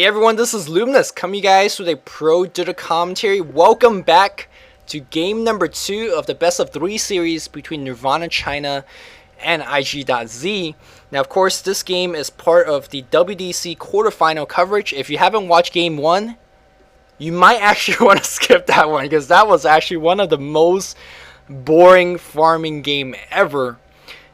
Hey everyone, this is Luminous coming you guys with a pro digital commentary. Welcome back to game number 2 of the best of 3 series between Nirvana China and iG.Z. Now of course this game is part of the WDC quarterfinal coverage. If you haven't watched game 1, you might actually want to skip that one because that was actually one of the most boring farming game ever.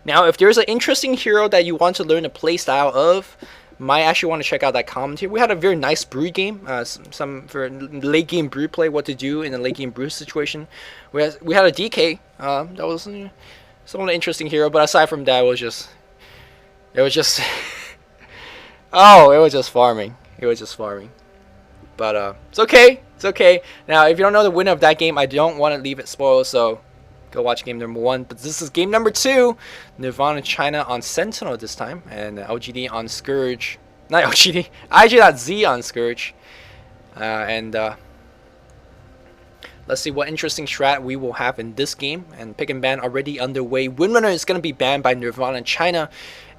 Now if there's an interesting hero that you want to learn the playstyle of, might actually want to check out that commentary. We had a very nice brew game, some for late game brew play, what to do in a late game brew situation. We had a DK, that was somewhat interesting hero, but aside from that, it was just oh, it was just farming. But it's okay. Now, if you don't know the winner of that game, I don't want to leave it spoiled, so go watch game number 1. But this is game number 2. Nirvana China on Sentinel this time, and LGD on Scourge. Not LGD. iG.Z on Scourge. Let's see what interesting strat we will have in this game. And pick and ban already underway. Windrunner is going to be banned by Nirvana China.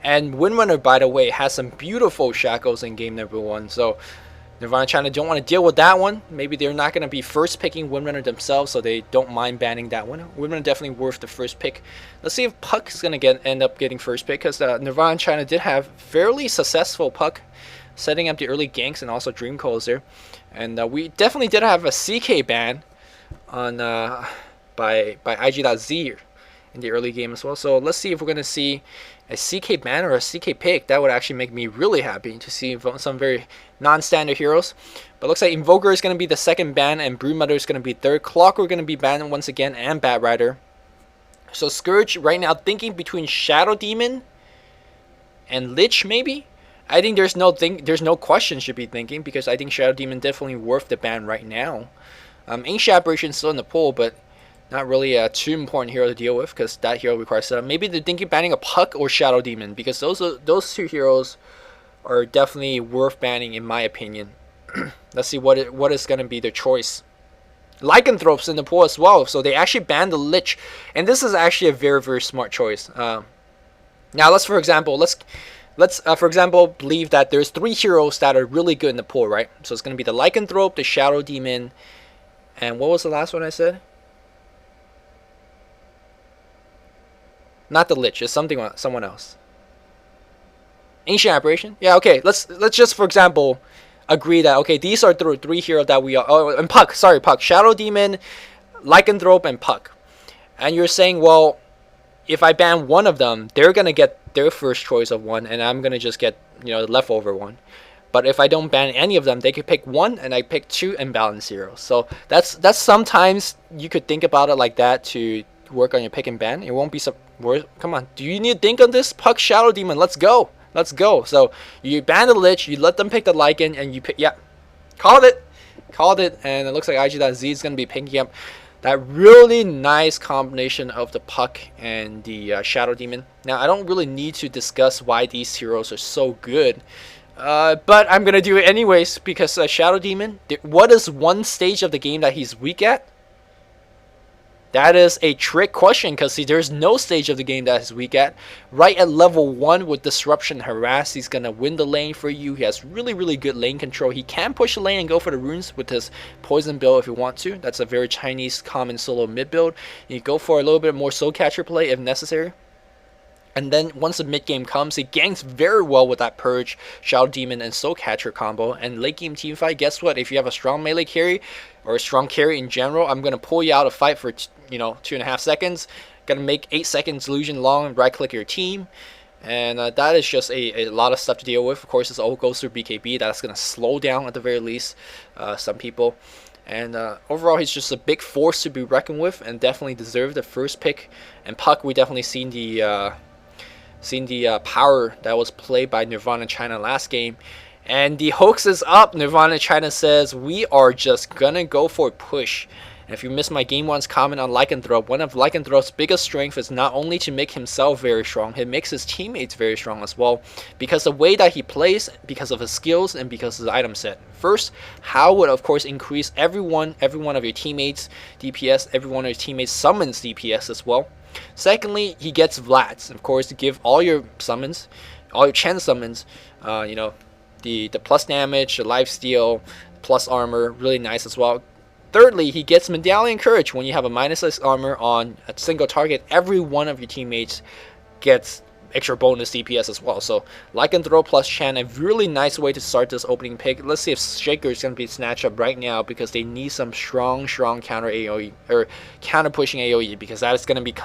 And Windrunner, by the way, has some beautiful shackles in game number 1. So Nirvana China don't want to deal with that one. Maybe they're not going to be first picking Windrunner themselves, so they don't mind banning that one. Windrunner definitely worth the first pick. Let's see if Puck is going to end up getting first pick, because Nirvana China did have fairly successful Puck, setting up the early ganks and also Dream Calls there. And we definitely did have a CK ban on by iG.Z in the early game as well. So let's see if we're going to see a CK ban or a CK pick. That would actually make me really happy to see some very non-standard heroes. But looks like Invoker is going to be the second ban, and Broodmother is going to be third. Clockwork going to be banned once again, and Bat Rider. So Scourge right now thinking between Shadow Demon and Lich maybe. I think there's no question should be thinking, because I think Shadow Demon definitely worth the ban right now. Ancient Aberration still in the pool, but not really a too important hero to deal with, because that hero requires setup. Maybe they're thinking banning a Puck or Shadow Demon, because those two heroes are definitely worth banning in my opinion. Let's see what is going to be their choice. Lycanthrope's in the pool as well, so they actually banned the Lich, and this is actually a very, very smart choice. Now let's for example believe that there's 3 heroes that are really good in the pool, right? So it's going to be the Lycanthrope, the Shadow Demon, and what was the last one I said? Not the Lich, it's someone else. Ancient Aberration? Yeah, okay. Let's just for example agree that okay, these are the 3 heroes that we are. Oh, and Puck. Sorry, Puck. Shadow Demon, Lycanthrope, and Puck. And you're saying, well, if I ban one of them, they're gonna get their first choice of one, and I'm gonna just get the leftover one. But if I don't ban any of them, they could pick 1, and I pick 2 imbalanced heroes. So that's sometimes you could think about it like that to work on your pick and ban. It won't be come on, do you need to think on this? Puck, Shadow Demon, let's go. So you ban the Lich, you let them pick the Lycan, and you pick, yeah, called it. And it looks like iG.Z is going to be picking up that really nice combination of the Puck and the Shadow Demon. Now I don't really need to discuss why these heroes are so good, but I'm going to do it anyways, because Shadow Demon, what is one stage of the game that he's weak at? That is a trick question, because there's no stage of the game that he's weak at. Right at level 1 with Disruption Harass, he's going to win the lane for you. He has really, really good lane control. He can push the lane and go for the runes with his Poison build if you want to. That's a very Chinese common solo mid build. You go for a little bit more Soul Catcher play if necessary. And then once the mid game comes, he ganks very well with that Purge, Shadow Demon, and Soul Catcher combo. And late game team fight, guess what? If you have a strong melee carry, or a strong carry in general, I'm going to pull you out of fight for 2.5 seconds. Going to make 8 seconds illusion long and right click your team. And that is just a lot of stuff to deal with. Of course, this all goes through BKB. That's going to slow down at the very least some people. And overall, he's just a big force to be reckoned with, and definitely deserved the first pick. And Puck, we definitely seen the power that was played by Nirvana China last game. And the hoax is up. Nirvana China says we are just gonna go for a push. And if you missed my game 1's comment on Lycanthrope, one of Lycanthrope's biggest strengths is not only to make himself very strong, he makes his teammates very strong as well, because the way that he plays, because of his skills, and because of his item set. First, How would of course increase every one of your teammates DPS, every one of your teammates summons DPS as well. Secondly, he gets Vlads, of course, to give all your summons, all your chance summons, the plus damage, the lifesteal, plus armor, really nice as well. Thirdly, he gets Medallion Courage. When you have a -6 armor on a single target, every one of your teammates gets extra bonus DPS as well. So Lycanthrope plus Chen, a really nice way to start this opening pick. Let's see if Shaker is going to be snatched up right now, because they need some strong counter AoE, or counter pushing AoE, because that is going to be,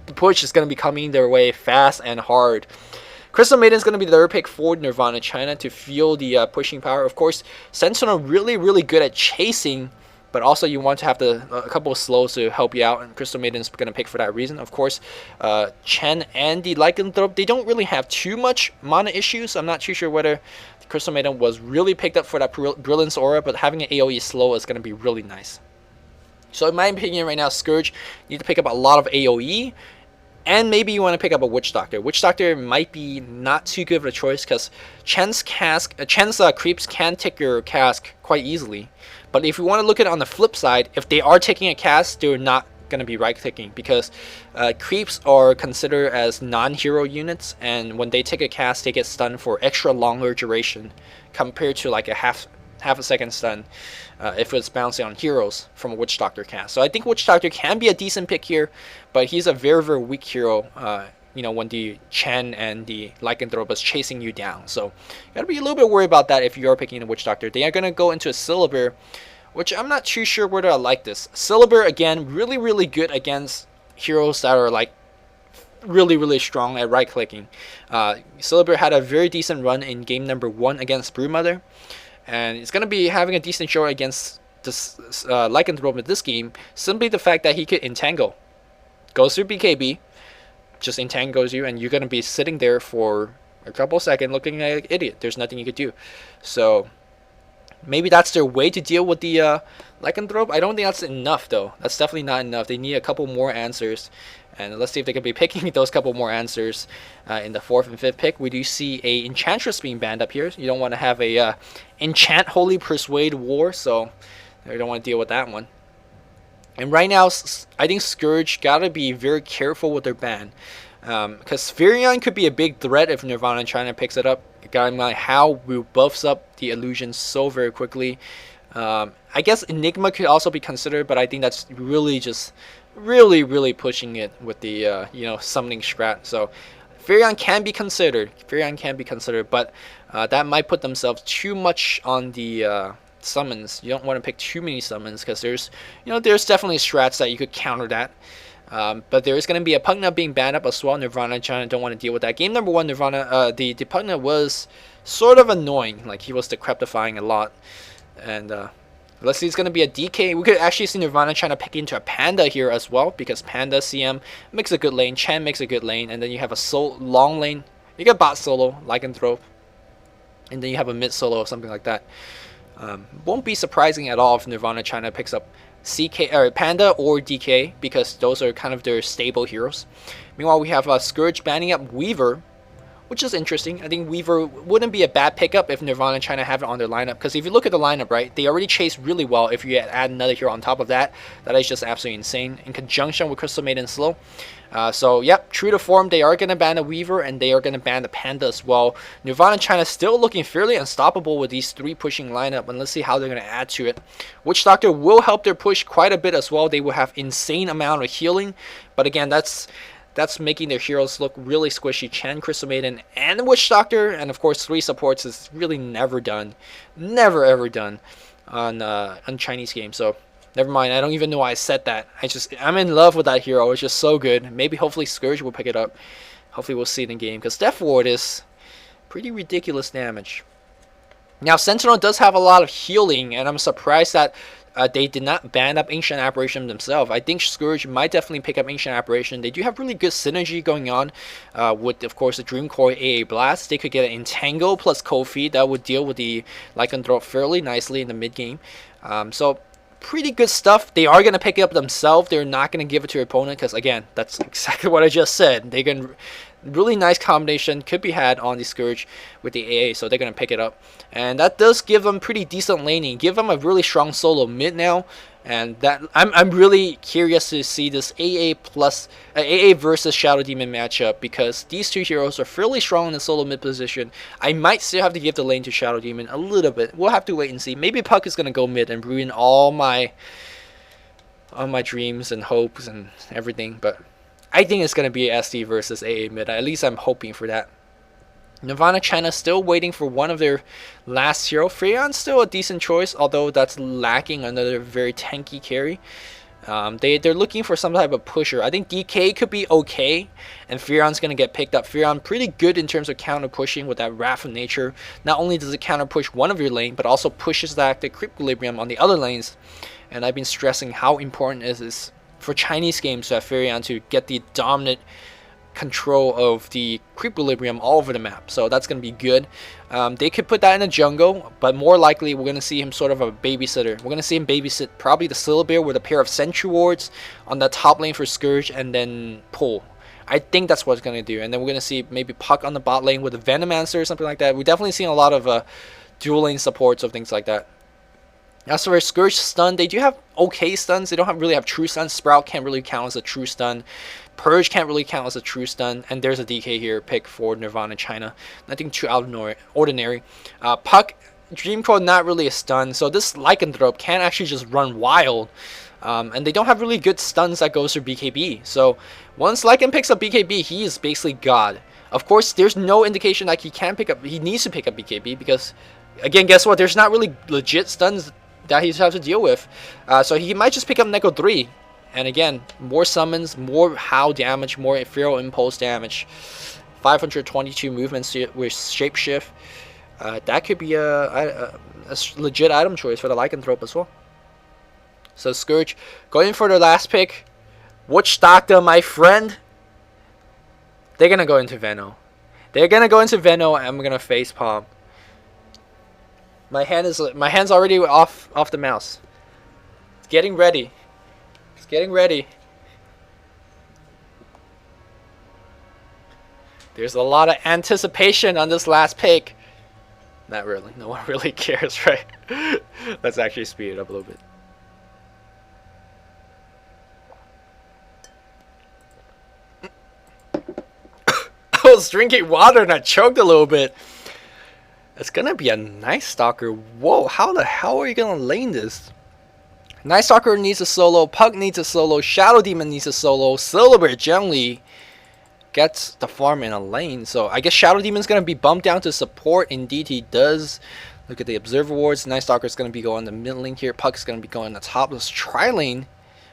the push is going to be coming their way fast and hard. Crystal Maiden is going to be the third pick for Nirvana China to feel the pushing power. Of course, Sentinel really good at chasing, but also you want to have a couple of slows to help you out, and Crystal Maiden is going to pick for that reason. Of course, Chen and the Lycanthrope, they don't really have too much mana issues. I'm not too sure whether Crystal Maiden was really picked up for that Brilliance Aura, but having an AoE slow is going to be really nice. So in my opinion right now, Scourge, you need to pick up a lot of AoE, and maybe you want to pick up a Witch Doctor. Witch Doctor might be not too good of a choice, because Chen's creeps can tick your cask quite easily. But if you want to look at it on the flip side, if they are taking a cast, they're not going to be right-clicking, because creeps are considered as non-hero units, and when they take a cast, they get stunned for extra longer duration compared to like a half a second stun if it's bouncing on heroes from a Witch Doctor cast. So I think Witch Doctor can be a decent pick here, but he's a very weak hero. You know, when the Chen and the Lycanthrope is chasing you down. So you gotta be a little bit worried about that if you are picking a Witch Doctor. They are gonna go into a Syllabur, which I'm not too sure whether I like this. Syllabur, again, really good against heroes that are like really strong at right clicking. Syllabur had a very decent run in game number 1 against Broodmother, and it's gonna be having a decent show against this Lycanthrope in this game. Simply the fact that he could entangle, goes through BKB, just entangles you, and you're gonna be sitting there for a couple seconds looking like an idiot. There's nothing you could do. So maybe that's their way to deal with the Lycanthrope. I don't think that's enough though. That's definitely not enough. They need a couple more answers, and let's see if they can be picking those couple more answers in the 4th and 5th pick. We do see a Enchantress being banned up here. You don't want to have a Enchant Holy Persuade War, so you don't want to deal with that one. And right now, I think Scourge gotta be very careful with their ban, because Firion could be a big threat if Nirvana China picks it up. Gotta mind how we buffs up the illusion so very quickly. I guess Enigma could also be considered, but I think that's really just really pushing it with the you know, summoning strat. So Firion can be considered. But that might put themselves too much on the summons. You don't want to pick too many summons, because there's definitely strats that you could counter that. But there is going to be a Pugna being banned up as well. Nirvana China don't want to deal with that. Game number 1, Nirvana, the Pugna was sort of annoying. Like, he was decryptifying a lot. And let's see, it's going to be a DK. We could actually see Nirvana China pick into a Panda here as well, because Panda CM makes a good lane, Chen makes a good lane, and then you have a long lane. You get bot solo, Lycanthrope, and then you have a mid solo or something like that. Won't be surprising at all if Nirvana China picks up Panda or DK, because those are kind of their stable heroes. Meanwhile, we have Scourge banning up Weaver, which is interesting. I think Weaver wouldn't be a bad pickup if Nirvana China have it on their lineup, because if you look at the lineup, right, they already chase really well. If you add another hero on top of that, that is just absolutely insane, in conjunction with Crystal Maiden slow. So yep, true to form, they are going to ban the Weaver, and they are going to ban the Panda as well. Nirvana China still looking fairly unstoppable with these 3 pushing lineup, and let's see how they're going to add to it. Witch Doctor will help their push quite a bit as well. They will have insane amount of healing, but again, that's making their heroes look really squishy. Chen, Crystal Maiden, and Witch Doctor, and of course 3 supports is really never ever done on Chinese games. So never mind, I don't even know why I said that. I'm in love with that hero. It's just so good. Maybe hopefully Scourge will pick it up. Hopefully we'll see it in game, because Death Ward is pretty ridiculous damage. Now Sentinel does have a lot of healing, and I'm surprised that they did not ban up Ancient Apparition themselves. I think Scourge might definitely pick up Ancient Apparition. They do have really good synergy going on with, of course, the Dream Core AA Blast. They could get an Entangle plus Kofi that would deal with the Lycanthrope fairly nicely in the mid game. So pretty good stuff. They are going to pick it up themselves. They're not going to give it to your opponent, because again, that's exactly what I just said. They can really nice combination could be had on the Scourge with the AA, so they're going to pick it up. And that does give them pretty decent laning. Give them a really strong solo mid now. And that I'm really curious to see this AA versus Shadow Demon matchup, because these two heroes are fairly strong in the solo mid position. I might still have to give the lane to Shadow Demon a little bit. We'll have to wait and see. Maybe Puck is gonna go mid and ruin all my dreams and hopes and everything, but I think it's gonna be SD versus AA mid. At least I'm hoping for that. Nirvana China still waiting for one of their last hero. Freon's still a decent choice, although that's lacking another very tanky carry. They're looking for some type of pusher. I think DK could be okay, and Freon's going to get picked up. Freon pretty good in terms of counter pushing with that Wrath of Nature. Not only does it counter push one of your lane, but also pushes the active equilibrium on the other lanes. And I've been stressing how important it is for Chinese games to have Freon to get the dominant control of the equilibrium all over the map, so that's going to be good. They could put that in a jungle, but more likely we're going to see him sort of a babysitter. We're going to see him babysit probably the Syllabear with a pair of Sentry Wards on the top lane for Scourge, and then pull. I think that's what it's going to do, and then we're going to see maybe Puck on the bot lane with a Venomancer or something like that. We're definitely seeing a lot of dual lane supports of things like that. As for Scourge stun, they do have okay stuns. They don't really have true stuns. Sprout can't really count as a true stun. Purge can't really count as a true stun. And there's a DK here pick for Nirvana China. Nothing too out of ordinary. Puck, Dreamcoat not really a stun. So this Lycanthrope can actually just run wild. And they don't have really good stuns that goes for BKB. So once Lycan picks up BKB, he is basically God. Of course, there's no indication that he needs to pick up BKB, because, again, guess what? There's not really legit stuns that he's have to deal with. So he might just pick up Neko 3. And again, more summons, more HOW damage, more Ethereal Impulse damage. 522 movements with Shapeshift. That could be a legit item choice for the Lycanthrope as well. So Scourge going for their last pick. Witch Doctor, my friend. They're going to go into Veno. They're going to go into Veno, and I'm going to facepalm. My hand's already off the mouse. It's getting ready. It's getting ready. There's a lot of anticipation on this last pick. Not really. No one really cares, right? Let's actually speed it up a little bit. I was drinking water and I choked a little bit. It's gonna be a Night Stalker. Whoa, how the hell are you gonna lane this? Night Stalker needs a solo, Puck needs a solo, Shadow Demon needs a solo, Syllabear generally gets the farm in a lane. So I guess Shadow Demon's gonna be bumped down to support. Indeed he does. Look at the Observer Wards. Night Stalker's gonna be going the mid lane here. Puck's gonna be going the top. Let's try lane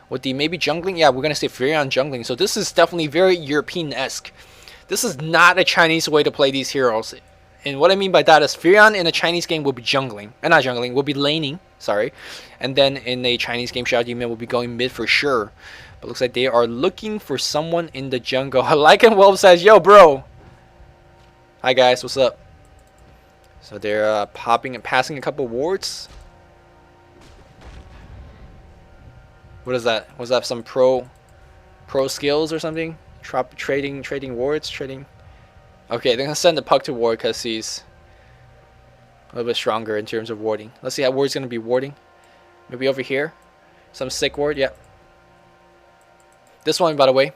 with the maybe jungling. Yeah, we're gonna say Freon jungling. So this is definitely very European-esque. This is not a Chinese way to play these heroes. And what I mean by that is Freon in a Chinese game will be jungling. Not jungling, will be laning. Sorry. And then in a Chinese game, Shadow Demon will be going mid for sure. But looks like they are looking for someone in the jungle. Lycan Wolf says, yo, bro. Hi, guys. What's up? So they're popping and passing a couple wards. What is that? Was that some pro skills or something? Trading wards? Trading... Okay, they're going to send the Puck to ward because he's a little bit stronger in terms of warding. Let's see how ward's going to be warding. Maybe over here. Some sick ward, yep. This one, by the way,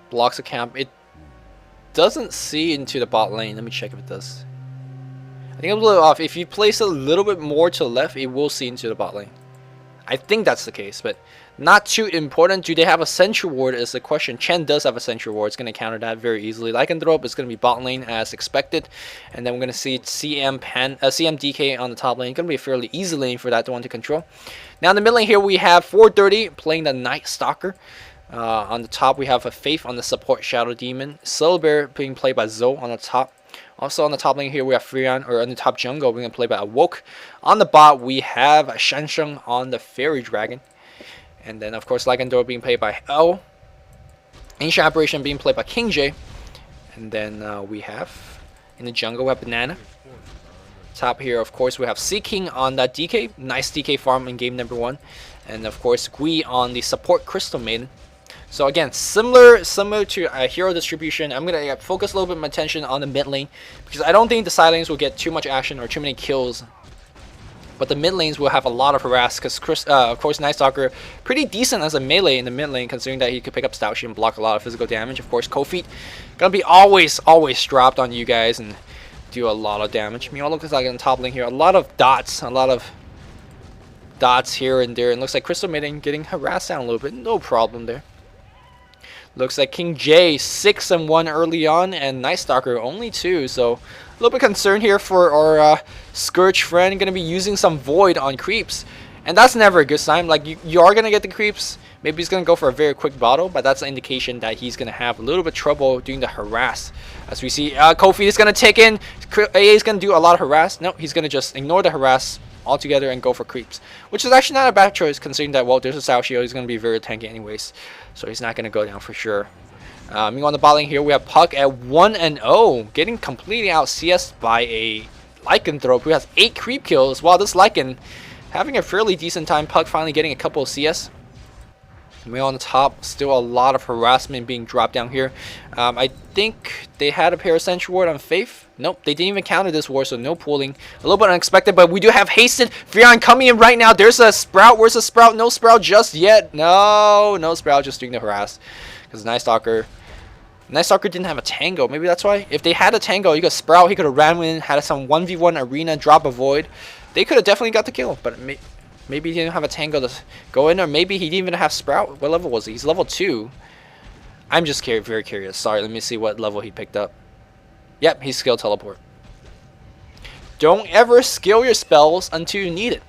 blocks a camp. It doesn't see into the bot lane. Let me check if it does. I think I'm a little off. If you place it a little bit more to the left, it will see into the bot lane. I think that's the case, but not too important. Do they have a Sentry Ward is the question. Chen does have a Sentry Ward. It's going to counter that very easily. Lycanthrope is going to be bot lane as expected. And then we're going to see CM DK on the top lane. Going to be a fairly easy lane for that one to control. Now in the mid lane here we have 430 playing the Night Stalker. On the top we have a Faith on the support Shadow Demon. Syllabear being played by Zoe on the top. Also on the top lane here we have Freon, or on the top jungle we're going to play by Awoke. On the bot we have Shansheng on the Fairy Dragon. And then of course Lycanthrope being played by L. Ancient Apparition being played by King J. And then we have in the jungle we have Banana. Top here of course we have Sea King on that DK. Nice DK farm in game number 1. And of course Gui on the support Crystal Maiden. So again, similar to hero distribution. I'm going to focus a little bit of my attention on the mid lane, because I don't think the side lanes will get too much action or too many kills But the mid lanes will have a lot of harass because of course, Night Stalker pretty decent as a melee in the mid lane, considering that he could pick up Stout Shield and block a lot of physical damage. Of course, Cold Feet gonna be always dropped on you guys and do a lot of damage. Meanwhile, looks like in the top lane here, a lot of dots here and there, and looks like Crystal Maiden getting harassed down a little bit. No problem there. Looks like King J 6-1 early on, and Night Stalker only 2. So a little bit concerned here for our Scourge friend. Going to be using some Void on creeps, and that's never a good sign. Like you are going to get the creeps. Maybe he's going to go for a very quick bottle, but that's an indication that he's going to have a little bit trouble doing the harass. As we see, Kofi is going to take in. AA is going to do a lot of harass. No, he's going to just ignore the harass altogether and go for creeps, which is actually not a bad choice considering that, well, there's a Sao Shield. He's going to be very tanky anyways, so he's not going to go down for sure. Meanwhile, on the bot lane here, we have Puck at 1-0, getting completely out CS by a Lycanthrope who has 8 creep kills, while this Lycan having a fairly decent time. Puck finally getting a couple of CS. Meanwhile, on the top, still a lot of harassment being dropped down here. I think they had a Parasensual Ward on Faith. Nope, they didn't even counter this war, so no pooling. A little bit unexpected, but we do have Hasted Furion coming in right now. There's a Sprout. Where's the Sprout? No Sprout just yet. No Sprout, just doing the harass. Because Night Stalker didn't have a Tango. Maybe that's why. If they had a Tango, you could Sprout. He could have ran in, had some 1v1 arena, drop a Void. They could have definitely got the kill, but maybe he didn't have a Tango to go in, or maybe he didn't even have Sprout. What level was he? He's level 2. I'm just very curious. Sorry, let me see what level he picked up. Yep, he's skill teleport. Don't ever skill your spells until you need it.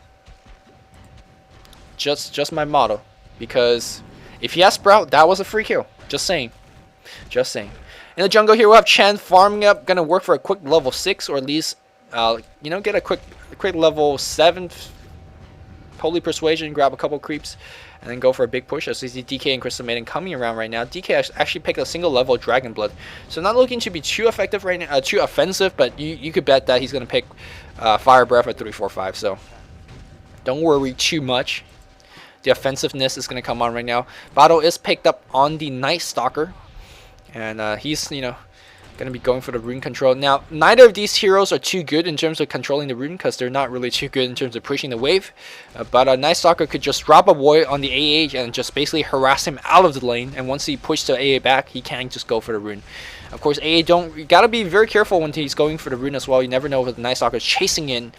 Just my motto. Because if he has Sprout, that was a free kill. Just saying. Just saying. In the jungle here, we'll have Chen farming up. Gonna work for a quick level 6, or at least, you know, get a quick level 7 Holy Persuasion, grab a couple creeps, and then go for a big push. As we see DK and Crystal Maiden coming around right now. DK actually picked a single level Dragon Blood, so not looking to be too effective right now, too offensive, but you could bet that he's going to pick Fire Breath at 3-4-5, so don't worry too much. The offensiveness is going to come on right now. Battle is picked up on the Night Stalker, and he's, you know, going to be going for the rune control. Now, neither of these heroes are too good in terms of controlling the rune, because they're not really too good in terms of pushing the wave. But Night Stalker could just drop a Void on the AA and just basically harass him out of the lane. And once he pushes the AA back, he can just go for the rune. Of course, AA you gotta be very careful when he's going for the rune as well. You never know if the Night Stalker is chasing in.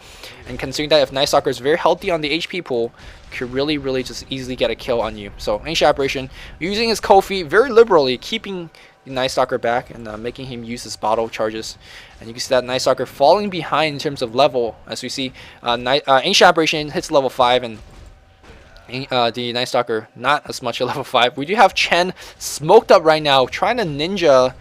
And considering that if Night Stalker is very healthy on the HP pool, could really just easily get a kill on you. So, Ancient Aberration, using his Kofi very liberally, keeping the Night Stalker back and making him use his bottle charges. And you can see that Night Stalker falling behind in terms of level. As we see, Ancient Aberration hits level 5, and the Night Stalker not as much at level 5. We do have Chen smoked up right now, trying to ninja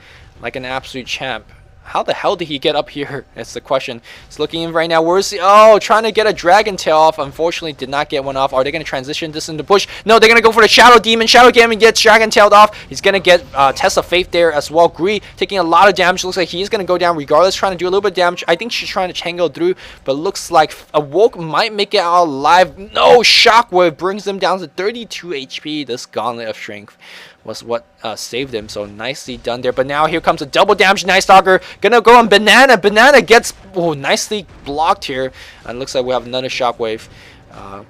like an absolute champ. How the hell did he get up here? That's the question. He's looking in right now. Where's he? Oh, trying to get a Dragon Tail off. Unfortunately, did not get one off. Are they going to transition this into push? No, they're going to go for the Shadow Demon. Shadow Demon gets Dragon Tailed off. He's going to get Test of Faith there as well. Gree taking a lot of damage. Looks like he's going to go down regardless, trying to do a little bit of damage. I think she's trying to tangle through, but looks like Awoke might make it out alive. No, Shockwave brings them down to 32 HP. This Gauntlet of Strength was what saved him, so nicely done there. But now here comes a double damage Night Stalker, gonna go on Banana. Banana gets nicely blocked here, and looks like we have another Shockwave.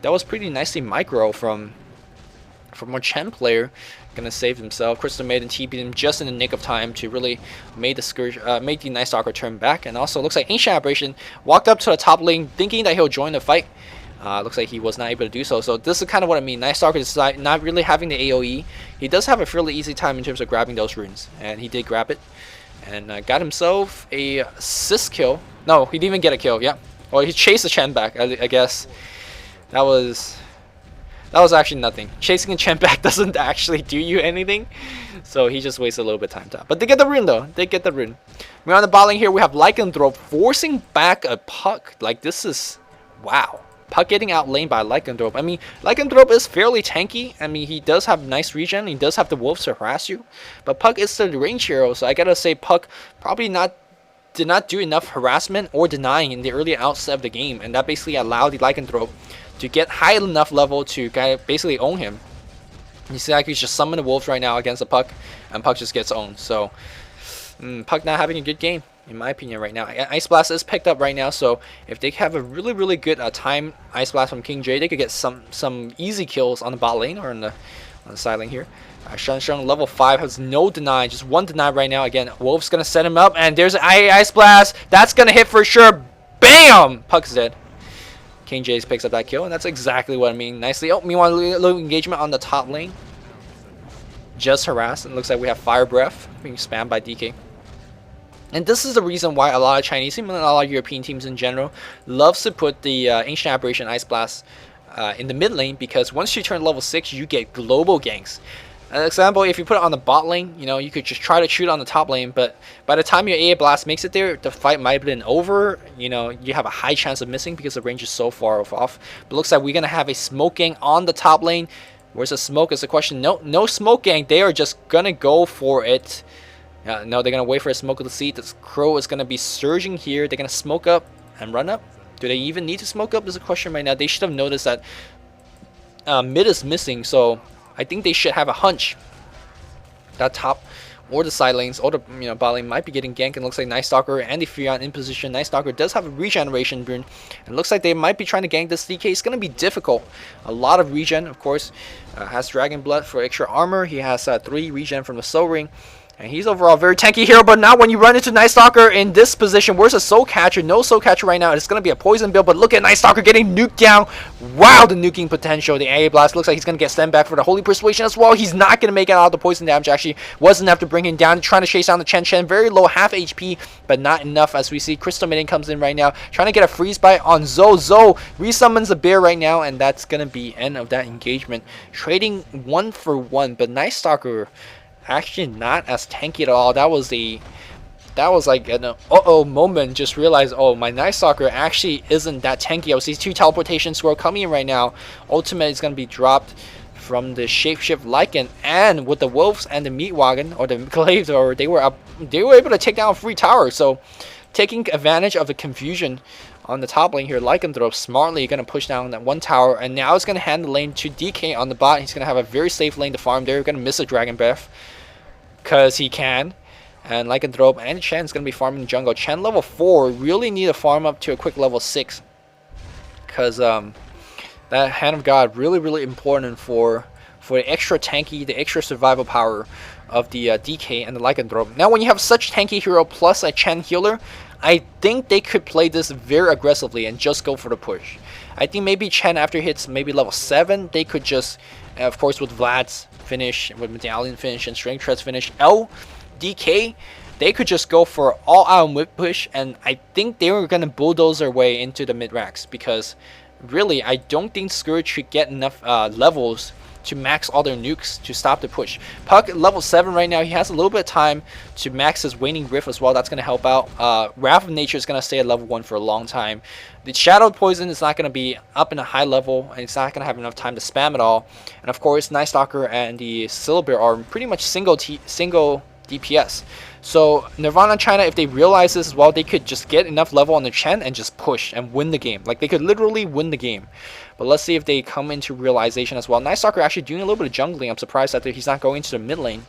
That was pretty nicely micro from our Chen player. Gonna save himself. Crystal Maiden TP'd him just in the nick of time to really make the Night Stalker turn back. And also looks like Ancient Aberration walked up to the top lane thinking that he'll join the fight. Looks like he was not able to do so. So this is kind of what I mean. Night Stalker is not really having the AoE. He does have a fairly easy time in terms of grabbing those runes, and he did grab it, and got himself a assist kill. No, he didn't even get a kill. Yeah, well, he chased the Chen back. I guess that was actually nothing. Chasing the Chen back doesn't actually do you anything, so he just wasted a little bit of time. But they get the rune though. They get the rune. We're on the bot lane here. We have Lycanthrope forcing back a Puck. Like, this is wow. Puck getting outlaned by Lycanthrope. I mean, Lycanthrope is fairly tanky. I mean, he does have nice regen. He does have the wolves to harass you. But Puck is the range hero, so I gotta say Puck probably did not do enough harassment or denying in the early outset of the game. And that basically allowed the Lycanthrope to get high enough level to kind of basically own him. You see, like, he's just summoning the wolves right now against the Puck, and Puck just gets owned. So, Puck not having a good game. in my opinion, right now. Ice Blast is picked up right now, so if they have a really good time Ice Blast from King.J, they could get some easy kills on the bot lane or on the side lane here. Shun level 5 has no deny, just 1 deny right now. Again, Wolf's gonna set him up, and there's an Ice Blast. That's gonna hit for sure. Bam! Puck's dead. King.J picks up that kill, and that's exactly what I mean. Nicely. Oh, meanwhile, low engagement on the top lane. Just harassed, and it looks like we have Fire Breath being spammed by DK. And this is the reason why a lot of Chinese teams and a lot of European teams in general loves to put the Ancient Aberration Ice Blast in the mid lane, because once you turn level 6, you get global ganks. An example, if you put it on the bot lane, you know, you could just try to shoot on the top lane, but by the time your AA Blast makes it there, the fight might have been over. You know, you have a high chance of missing because the range is so far off. But looks like we're going to have a smoke gang on the top lane. Where's the smoke is the question. No smoke gang. They are just going to go for it. No, they're going to wait for a smoke of the seat. This Crow is going to be surging here. They're going to smoke up and run up. Do they even need to smoke up? There's a question right now. They should have noticed that mid is missing, so I think they should have a hunch that top or the side lanes or the bot lane might be getting ganked. And looks like Night Stalker and the Furion in position. Night Stalker does have a regeneration burn, and looks like they might be trying to gank this DK. It's going to be difficult. A lot of regen, of course. Has Dragon Blood for extra armor. He has 3 regen from the Soul Ring. And he's overall a very tanky hero, but now when you run into Night Stalker in this position, where's a Soul Catcher? No Soul Catcher right now. It's going to be a poison build, but look at Night Stalker getting nuked down. Wow, the nuking potential. The AA Blast looks like he's going to get sent back for the Holy Persuasion as well. He's not going to make it out of the poison damage. Actually, wasn't enough to bring him down. Trying to chase down the Chen. Very low, half HP, but not enough as we see Crystal Maiden comes in right now. Trying to get a freeze bite on Zo. Zo resummons the bear right now, and that's going to be end of that engagement. Trading 1 for 1, but Night Stalker actually not as tanky at all. That was like an moment. Just realized, oh, my Night Stalker actually isn't that tanky. I see 2 teleportation score coming in right now. Ultimate is going to be dropped from the Shapeshift Lycan, and with the Wolves and the Meat Wagon or the Glaive, or they were able to take down a free tower. So taking advantage of the confusion on the top lane here, Lycanthrope smartly going to push down that 1 tower, and now it's going to hand the lane to DK on the bot. He's going to have a very safe lane to farm. They're going to miss a Dragon Breath because he can, and Lycanthrope and Chen's going to be farming jungle. Chen level 4 really need to farm up to a quick level 6, because that Hand of God really important for the extra tanky, the extra survival power of the DK and the Lycanthrope. Now when you have such tanky hero plus a Chen healer, I think they could play this very aggressively and just go for the push. I think maybe Chen, after hits maybe level 7, they could just, of course with Vlad's finish, with Medallion finish and Strength Treads finish, DK, they could just go for all out whip push, and I think they were going to bulldoze their way into the mid racks, because really I don't think Scourge should get enough levels to max all their nukes to stop the push. Puck level 7 right now. He has a little bit of time to max his Waning Rift as well. That's going to help out. Wrath of Nature is going to stay at level 1 for a long time. The Shadow Poison is not going to be up in a high level, and it's not going to have enough time to spam it all. And of course, Night Stalker and the Syllabare are pretty much single DPS. So Nirvana China, if they realize this as well, they could just get enough level on the Chen and just push and win the game. Like, they could literally win the game. But let's see if they come into realization as well. Night Stalker actually doing a little bit of jungling. I'm surprised that he's not going to the mid lane.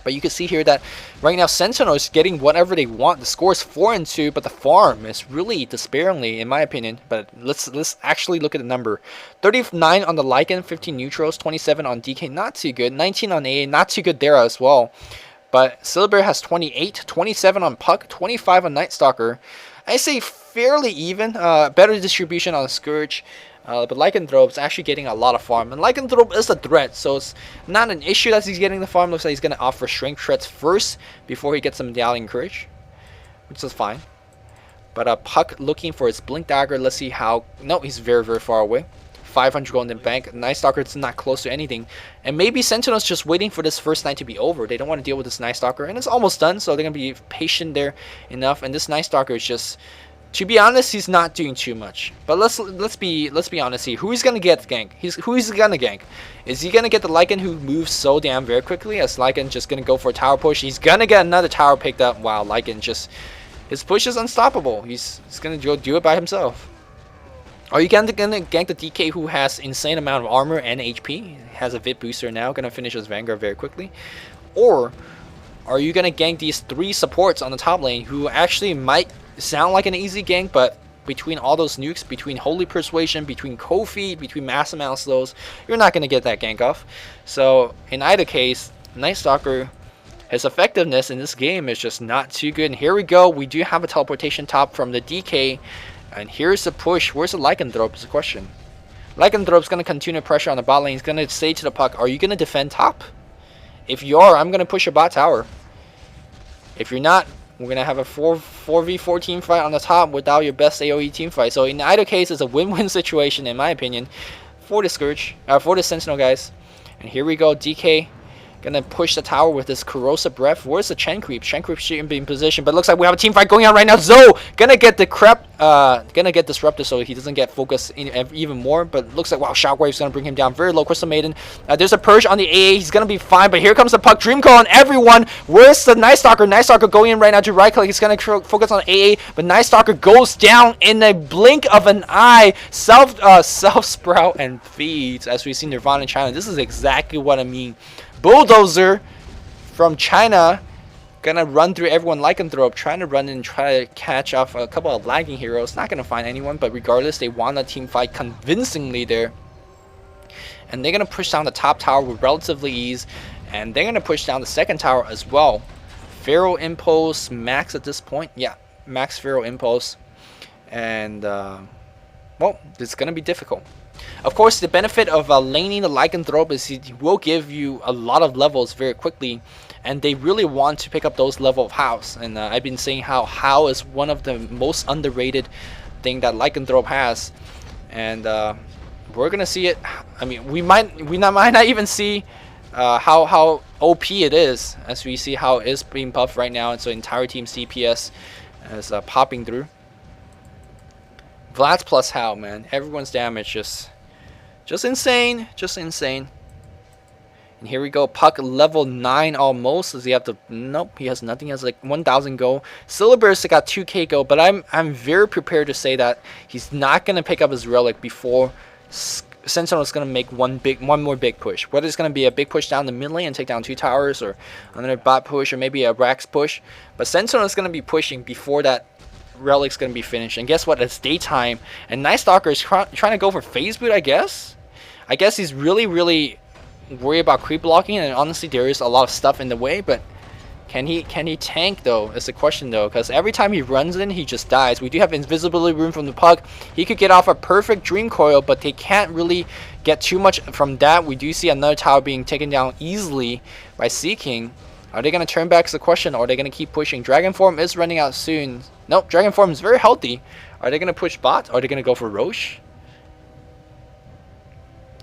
But you can see here that right now Sentinel is getting whatever they want. The score is 4-2, but the farm is really despairingly, in my opinion. But let's actually look at the number. 39 on the Lycan, 15 neutrals, 27 on DK, not too good. 19 on AA, not too good there as well. But Syllabare has 28, 27 on Puck, 25 on Night Stalker. I say fairly even, better distribution on Scourge. But Lycanthrope is actually getting a lot of farm. And Lycanthrope is a threat, so it's not an issue that he's getting the farm. Looks like he's going to offer Strength Treads first before he gets some Medallion Courage, which is fine. But Puck looking for his Blink Dagger. Let's see how... No, he's very far away. 500 gold in the bank. Night Stalker is not close to anything. And maybe Sentinel's just waiting for this first night to be over. They don't want to deal with this Night Stalker. And it's almost done, so they're going to be patient there enough. And this Night Stalker is just... To be honest, he's not doing too much. But let's be honest here. Who is gonna get gank? Who is gonna gank? Is he gonna get the Lycan who moves so damn very quickly? As Lycan just gonna go for a tower push. He's gonna get another tower picked up. Wow, Lycan just, his push is unstoppable. He's gonna go do it by himself. Are you gonna gank the DK who has insane amount of armor and HP? Has a VIP booster now. Gonna finish his Vanguard very quickly. Or Are you gonna gank these 3 supports on the top lane who actually might sound like an easy gank, but between all those nukes, between Holy Persuasion, between Kofi, between massive amount of slows, you're not gonna get that gank off. So in either case, Night Stalker, his effectiveness in this game is just not too good. And here we go. We do have a teleportation top from the DK. And here's the push. Where's the Lycanthrope is the question. Lycanthrope's going to continue pressure on the bot lane. He's going to say to the puck, are you going to defend top? If you are, I'm going to push your bot tower. If you're not, we're going to have a 4v4 team fight on the top without your best AoE team fight. So in either case, it's a win-win situation in my opinion for the Scourge, for the Sentinel guys. And here we go. DK gonna push the tower with this corrosive breath. Where's the Chen creep? Chen creep shouldn't be in position, but it looks like we have a team fight going on right now. Zoe gonna get the gonna get disrupted so he doesn't get focused even more. But it looks like, wow, Shockwave's gonna bring him down very low. Crystal Maiden. There's a purge on the AA. He's gonna be fine, but here comes the puck. Dream Call on everyone. Where's the Night Stalker? Night Stalker going in right now to right click. He's gonna focus on AA, but Night Stalker goes down in a blink of an eye. Self sprout and feeds, as we see Nirvana in China. This is exactly what I mean. Bulldozer from China gonna run through everyone Lycanthrope, trying to run in and try to catch off a couple of lagging heroes. Not gonna find anyone, but regardless, they won the team fight convincingly there. And they're gonna push down the top tower with relatively ease, and they're gonna push down the second tower as well. Feral Impulse max at this point. Yeah, max Feral Impulse. And well, it's gonna be difficult. Of course, the benefit of laning the Lycanthrope is he will give you a lot of levels very quickly, and they really want to pick up those level of House. And I've been saying how How is one of the most underrated thing that Lycanthrope has, and we're gonna see it. I mean, we might not even see how OP it is, as we see how it is being buffed right now, and so entire team CPS is popping through. Vlad's plus How, man, everyone's damage just insane, just insane. And here we go, puck level 9 almost. Does he have to? Nope, he has nothing. He has like 1,000 go. Silverburst got 2k go, but I'm very prepared to say that he's not gonna pick up his relic before Sentinel is gonna make one more big push. Whether it's gonna be a big push down the mid lane and take down 2 towers, or another bot push, or maybe a Rax push, but Sentinel is gonna be pushing before that relic's gonna be finished. And guess what? It's daytime, and Night Stalker is trying to go for phase boot. I guess he's really worried about creep blocking, and honestly there is a lot of stuff in the way, but can he tank though is the question though, because every time he runs in he just dies. We do have invisibility room from the puck. He could get off a perfect dream coil, but they can't really get too much from that. We do see another tower being taken down easily by Sea King. Are they going to turn back is the question, or are they going to keep pushing? Dragon Form is running out soon. Nope, Dragon Form is very healthy. Are they going to push bot? Are they going to go for Roche?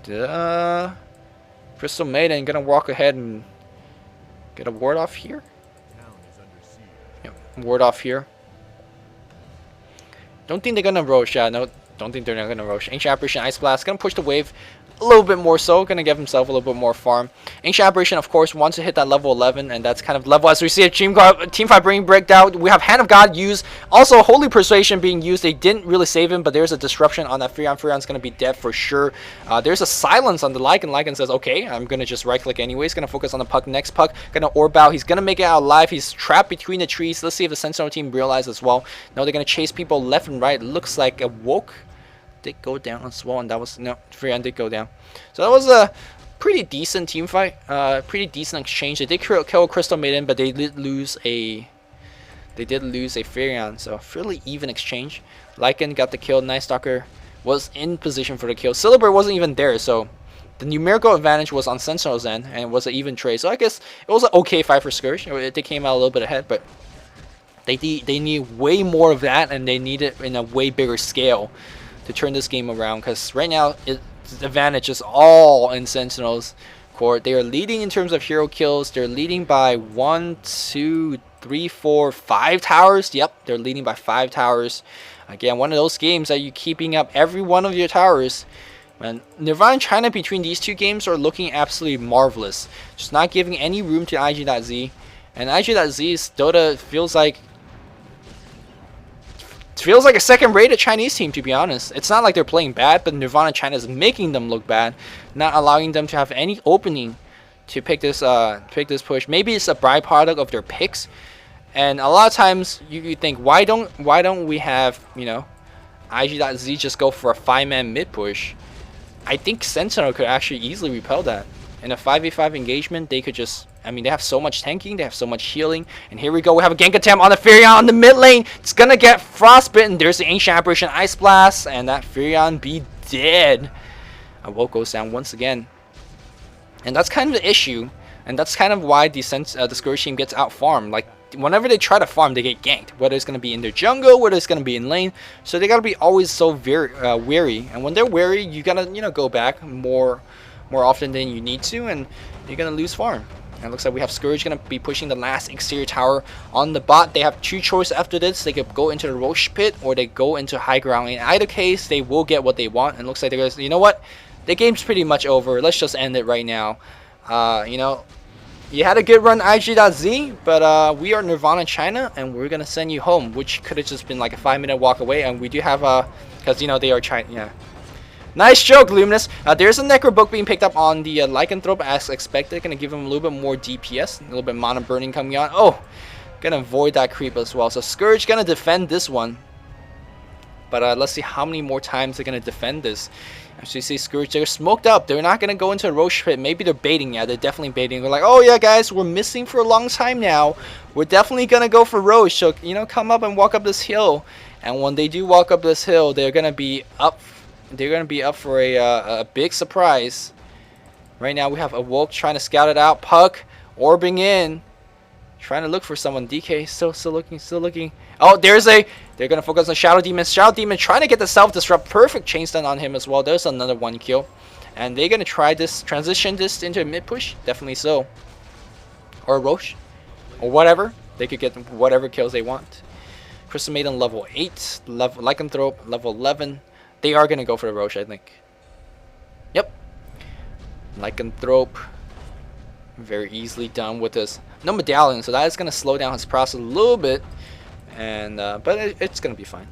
Crystal Maiden going to walk ahead and get a ward off here. Yep, ward off here. Don't think they're going to Roche. Yeah, no, don't think they're not going to Roche. Ancient Apparition, Ice Blast. Going to push the wave a little bit more so, gonna give himself a little bit more farm. Ancient Apparition, of course, wants to hit that level 11, and that's kind of level as we see a team fight being breakdown. We have Hand of God used, also Holy Persuasion being used. They didn't really save him, but there's a disruption on that Freon. Freon's gonna be dead for sure. There's a silence on the Lycan. Lycan says, okay, I'm gonna just right click anyways. Gonna focus on the puck. Next puck, gonna orb out. He's gonna make it out alive. He's trapped between the trees. Let's see if the Sentinel team realizes as well. No, they're gonna chase people left and right. Looks like a woke did go down as well, and that was no, Freon did go down. So that was a pretty decent team fight, pretty decent exchange. They did kill Crystal Maiden, but they did lose a Freon, so fairly even exchange. Lycan got the kill. Night Stalker was in position for the kill. Silver wasn't even there, so the numerical advantage was on Sentinel's end, and it was an even trade. So I guess it was an okay fight for Scourge. They came out a little bit ahead, but they need way more of that, and they need it in a way bigger scale to turn this game around, because right now the advantage is all in Sentinel's court. They are leading in terms of hero kills. They're leading by 1, 2, 3, 4, 5 towers. Yep, they're leading by 5 towers. Again, one of those games that you're keeping up every one of your towers. Man, Nirvana and China between these two games are looking absolutely marvelous. Just not giving any room to iG.Z. And iG.Z's Dota feels like a second-rated Chinese team, to be honest. It's not like they're playing bad, but Nirvana China is making them look bad, not allowing them to have any opening to pick this push. Maybe it's a byproduct of their picks, and a lot of times you think, why don't we have, you know, iG.Z just go for a 5-man mid push? I think Sentinel could actually easily repel that. In a 5v5 engagement, they could just, I mean, they have so much tanking, they have so much healing. And here we go, we have a gank attempt on the Furion on the mid lane. It's gonna get frostbitten. There's the Ancient Apparition Ice Blast, and that Furion be dead. A Woke goes down once again. And that's kind of the issue. And that's kind of why the Scourge team gets out farmed. Like, whenever they try to farm, they get ganked. Whether it's going to be in their jungle, whether it's going to be in lane. So they got to be always so very wary. And when they're wary, you got to, you know, go back more often than you need to. And you're going to lose farm. And it looks like we have Scourge going to be pushing the last exterior tower on the bot. They have two choices after this. They could go into the Roche pit or they go into high ground. In either case, they will get what they want. And it looks like they're going to say, you know what? The game's pretty much over. Let's just end it right now. You know, you had a good run, iG.Z, but we are Nirvana China, and we're gonna send you home, which could have just been like a 5-minute walk away. And we do have because you know they are China. Yeah, nice joke, Luminous. There's a Necro book being picked up on the Lycanthrope as expected. Gonna give him a little bit more DPS, a little bit mana burning coming on. Oh, gonna avoid that creep as well. So Scourge gonna defend this one, but let's see how many more times they're gonna defend this. As you see, Scourge, they're smoked up. They're not going to go into a Roche pit. Maybe they're baiting. Yeah, they're definitely baiting. They're like, oh, yeah, guys, we're missing for a long time now. We're definitely going to go for Roche. So, you know, come up and walk up this hill. And when they do walk up this hill, they're going to be up. They're going to be up for a big surprise. Right now, we have Awoke trying to scout it out. Puck orbing in. Trying to look for someone. DK still looking. Oh, they're going to focus on Shadow Demon. Shadow Demon trying to get the self-disrupt. Perfect chain stun on him as well. There's another 1 kill. And they're going to try this, transition this into a mid push. Definitely so. Or Roche. Or whatever. They could get whatever kills they want. Crystal Maiden level 8. Lycanthrope level 11. They are going to go for the Roche, I think. Yep. Lycanthrope. Very easily done with this. No medallion, so that is going to slow down his process a little bit. And but it's gonna be fine.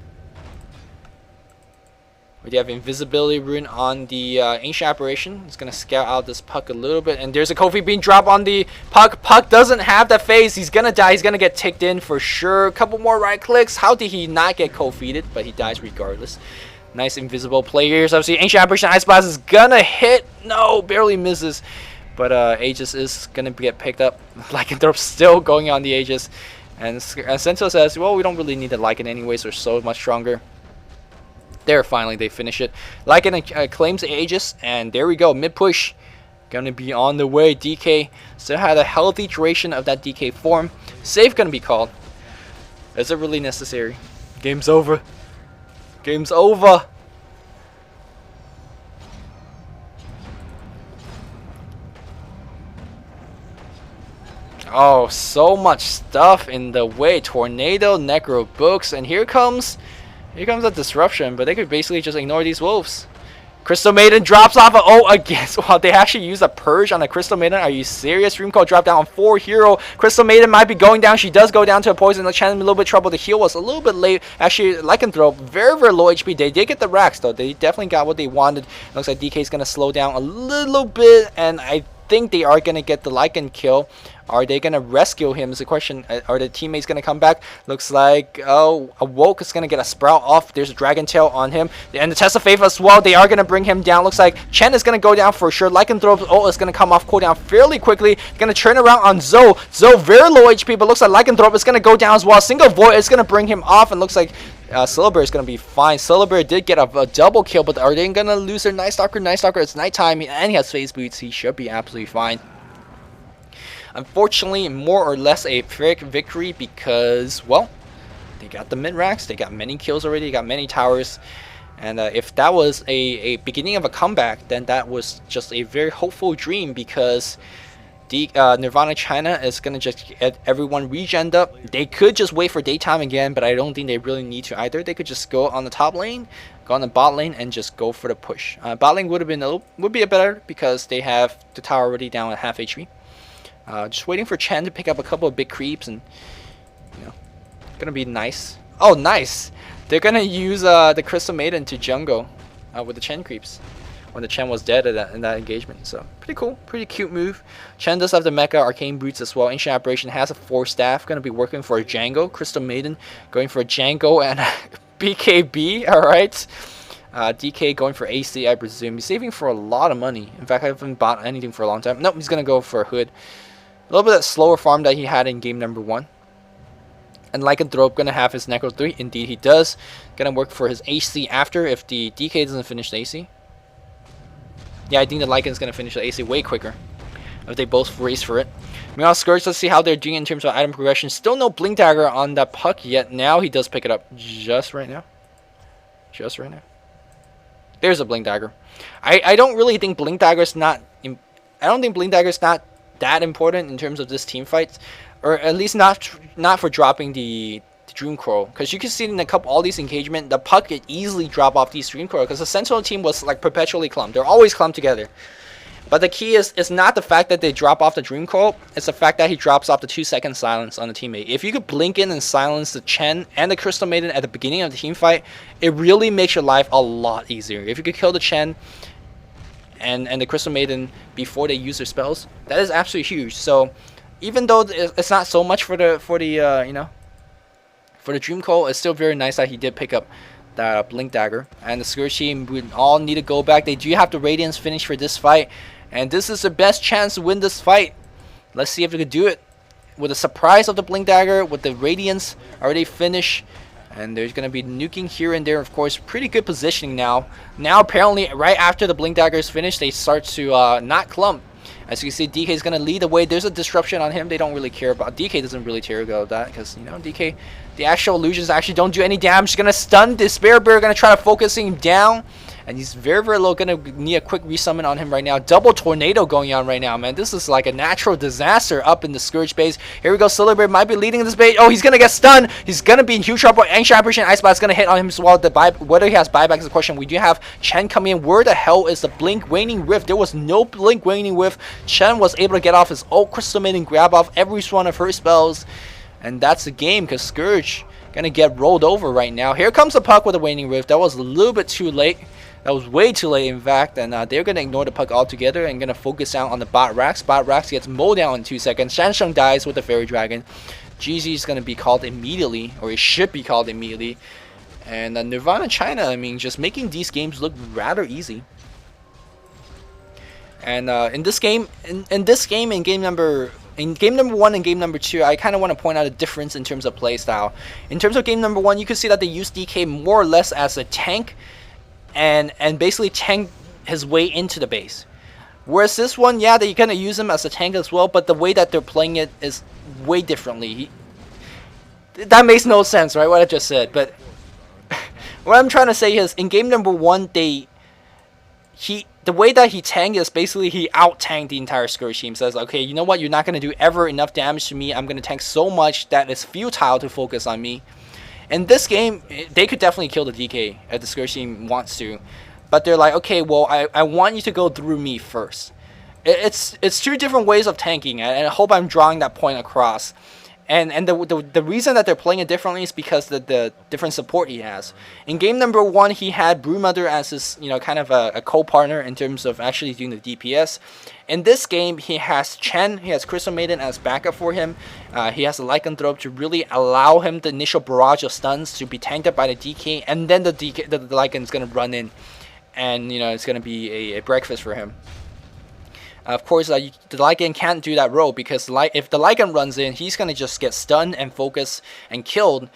We do have invisibility rune on the Ancient Apparition. It's gonna scout out this Puck a little bit, and there's a Kofi being dropped on the Puck. Puck doesn't have that phase. He's gonna die. He's gonna get ticked in for sure. A couple more right clicks. How did he not get Kofi'd? But he dies regardless. Nice invisible play here. So obviously, Ancient Apparition Ice Blast is gonna hit. No, barely misses. But Aegis is gonna get picked up. Lycanthrope still going on the Aegis. And Sentinel says, well, we don't really need the Lycan anyways, we're so much stronger. There, finally, they finish it. Lycan claims the Aegis, and there we go, mid-push. Gonna be on the way. DK still had a healthy duration of that DK form. Save gonna be called. Is it really necessary? Game's over. Game's over. Oh, so much stuff in the way. Tornado, Necro books, and here comes a disruption, but they could basically just ignore these wolves. Crystal Maiden drops off again. Wow, they actually use a purge on the Crystal Maiden. Are you serious? Dreamcoat dropped down on 4 hero. Crystal Maiden might be going down. She does go down to a poison. The chance a little bit of trouble. The heal was a little bit late. Actually, Lycanthrope, very, very low HP. They did get the racks, though. They definitely got what they wanted. It looks like DK is going to slow down a little bit, and I think they are going to get the Lycan kill. Are they going to rescue him is the question. Are the teammates going to come back? Looks like, oh, Awoke is going to get a Sprout off. There's a Dragon Tail on him. And the Test of Faith as well. They are going to bring him down. Looks like Chen is going to go down for sure. Lycanthrope's ult is going to come off cooldown fairly quickly. Going to turn around on Zoe. Zoe very low HP, but looks like Lycanthrope is going to go down as well. Single Void is going to bring him off, and looks like Syllaber is going to be fine. Syllaber did get a double kill, but are they going to lose their Night Stalker? Night Stalker, it's nighttime, and he has phase boots. He should be absolutely fine. Unfortunately, more or less a Pyrrhic victory because, well, they got the mid-racks, they got many kills already, they got many towers. And if that was a beginning of a comeback, then that was just a very hopeful dream because the Nirvana China is going to just get everyone regened up. They could just wait for daytime again, but I don't think they really need to either. They could just go on the top lane, go on the bot lane, and just go for the push. Bot lane would be a better because they have the tower already down at half HP. Just waiting for Chen to pick up a couple of big creeps, and you know, gonna be nice. Oh, nice! They're gonna use the Crystal Maiden to jungle with the Chen creeps. when the Chen was dead in that engagement. So pretty cool, pretty cute move. Chen does have the Mecha Arcane Boots as well. Ancient Aberration has a 4-staff, gonna be working for a Django. Crystal Maiden going for a Django and BKB. All right. DK going for AC, I presume. He's saving for a lot of money. In fact, I haven't bought anything for a long time. Nope, he's gonna go for a Hood. A little bit of that slower farm that he had in game number 1. And Lycanthrope gonna have his Necro 3. Indeed, he does. Gonna work for his AC after if the DK doesn't finish the AC. Yeah, I think the Lycan's gonna finish the AC way quicker if they both race for it. Meanwhile, Scourge, let's see how they're doing in terms of item progression. Still no Blink Dagger on that puck yet. Now he does pick it up just right now. Just right now. There's a Blink Dagger. I don't really think Blink Dagger's not... I don't think Blink Dagger's not that important in terms of this team fight. Or at least not for dropping the Dream Coral. Because you can see in all these engagement, the puck could easily drop off these Dream Coral. Because the Sentinel team was like perpetually clumped. They're always clumped together. But the key is not the fact that they drop off the Dream Coral. It's the fact that he drops off the 2-second silence on the teammate. If you could blink in and silence the Chen and the Crystal Maiden at the beginning of the team fight, it really makes your life a lot easier. If you could kill the Chen and the Crystal Maiden before they use their spells, that is absolutely huge. So even though it's not so much for the Dream Coral, it's still very nice that he did pick up that Blink Dagger. And the Scourge team would all need to go back. They do have the Radiance finish for this fight. And this is the best chance to win this fight. Let's see if they could do it. With the surprise of the Blink Dagger, with the Radiance already finished. And there's going to be nuking here and there, of course. Pretty good positioning now. Now, apparently, right after the Blink Dagger is finished, they start to not clump. As you can see, DK is going to lead the way. There's a disruption on him. They don't really care about... DK doesn't really care about that. Because, you know, DK... The actual illusions actually don't do any damage. Going to stun Despair Bear. Going to try to focus him down. And he's very, very low. Going to need a quick resummon on him right now. Double tornado going on right now, man. This is like a natural disaster up in the Scourge base. Here we go. Celebrate might be leading this base. Oh, he's going to get stunned. He's going to be in huge trouble. Ancient Apparition Ice Blast is going to hit on him as well. Whether he has buyback is the question. We do have Chen coming in. Where the hell is the Blink Waning Rift? There was no Blink Waning Rift. Chen was able to get off his ult Crystal Maiden and grab off every one of her spells. And that's the game because Scourge going to get rolled over right now. Here comes the puck with the Waning Rift. That was a little bit too late. That was way too late, in fact, and they're going to ignore the puck altogether and going to focus down on the Bot Rax. Bot Rax gets mowed down in 2 seconds. Shansheng dies with the Fairy Dragon. GZ is going to be called immediately, or it should be called immediately. And Nirvana China, I mean, just making these games look rather easy. And in game number 1 and game number 2, I kind of want to point out a difference in terms of playstyle. In terms of game number 1, you can see that they use DK more or less as a tank. And basically tank his way into the base. Whereas this one, yeah, they're going to use him as a tank as well, but the way that they're playing it is way differently. That makes no sense, right, what I just said. But what I'm trying to say is, in game number 1, the way that he tanked is basically he out-tanked the entire Scourge team. Says, okay, you know what, you're not going to do ever enough damage to me. I'm going to tank so much that it's futile to focus on me. In this game, they could definitely kill the DK if the Scourge team wants to. But they're like, okay, well, I want you to go through me first. It's 2 different ways of tanking, and I hope I'm drawing that point across. And the reason that they're playing it differently is because the different support he has. In game number 1, he had Brewmother as his, you know, kind of a co-partner in terms of actually doing the DPS. In this game, he has Chen, he has Crystal Maiden as backup for him. He has a Lycanthrope to really allow him the initial barrage of stuns to be tanked up by the DK, and then the Lycan is going to run in, and you know it's going to be a breakfast for him. Of course, the Lycan can't do that role because if the Lycan runs in, he's going to just get stunned and focused and killed.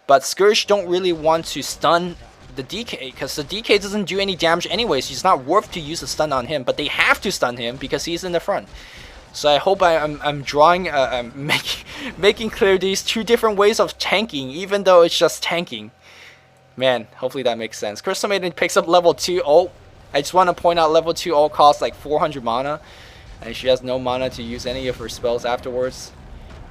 But Scourge don't really want to stun the DK because the DK doesn't do any damage anyways. It's not worth to use a stun on him, but they have to stun him because he's in the front. So I hope I'm drawing, making clear these 2 different ways of tanking, even though it's just tanking. Man, hopefully that makes sense. Crystal Maiden picks up level 2 ult. I just want to point out level 2 ult costs like 400 mana, and she has no mana to use any of her spells afterwards.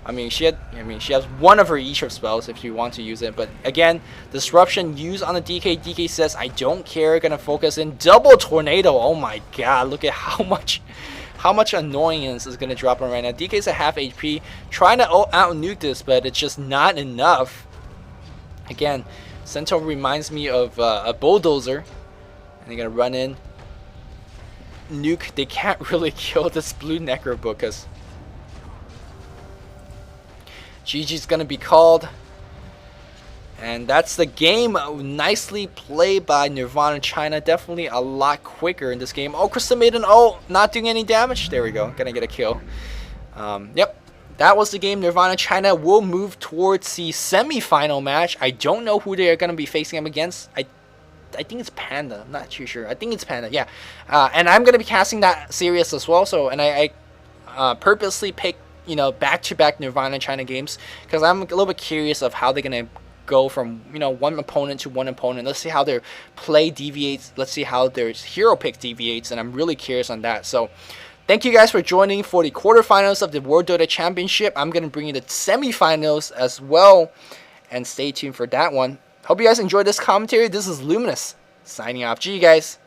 I mean, she has one of her each of spells if you want to use it. But again, disruption used on the DK. DK says, I don't care. Gonna focus in double tornado. Oh my god! Look at how much annoyance is gonna drop on right now. DK's at half HP, trying to out nuke this, but it's just not enough. Again, Centaur reminds me of a bulldozer. And they're gonna run in. nuke, they can't really kill this blue Necro book, because GG's gonna be called. And that's the game. Nicely played by Nirvana China. Definitely a lot quicker in this game. Oh, Krista made an ult, not doing any damage. There we go, gonna get a kill. Yep, that was the game. Nirvana China will move towards the semi-final match. I don't know who they are gonna be facing them against. I think it's Panda. I'm not too sure. I think it's Panda. Yeah, and I'm gonna be casting that series as well. So, and I purposely picked, you know, back-to-back Nirvana China games because I'm a little bit curious of how they're gonna go from, you know, one opponent to one opponent. Let's see how their play deviates. Let's see how their hero pick deviates, and I'm really curious on that. So, thank you guys for joining for the quarterfinals of the World Dota Championship. I'm gonna bring you the semifinals as well, and stay tuned for that one. Hope you guys enjoyed this commentary. This is Luminous signing off. G, guys.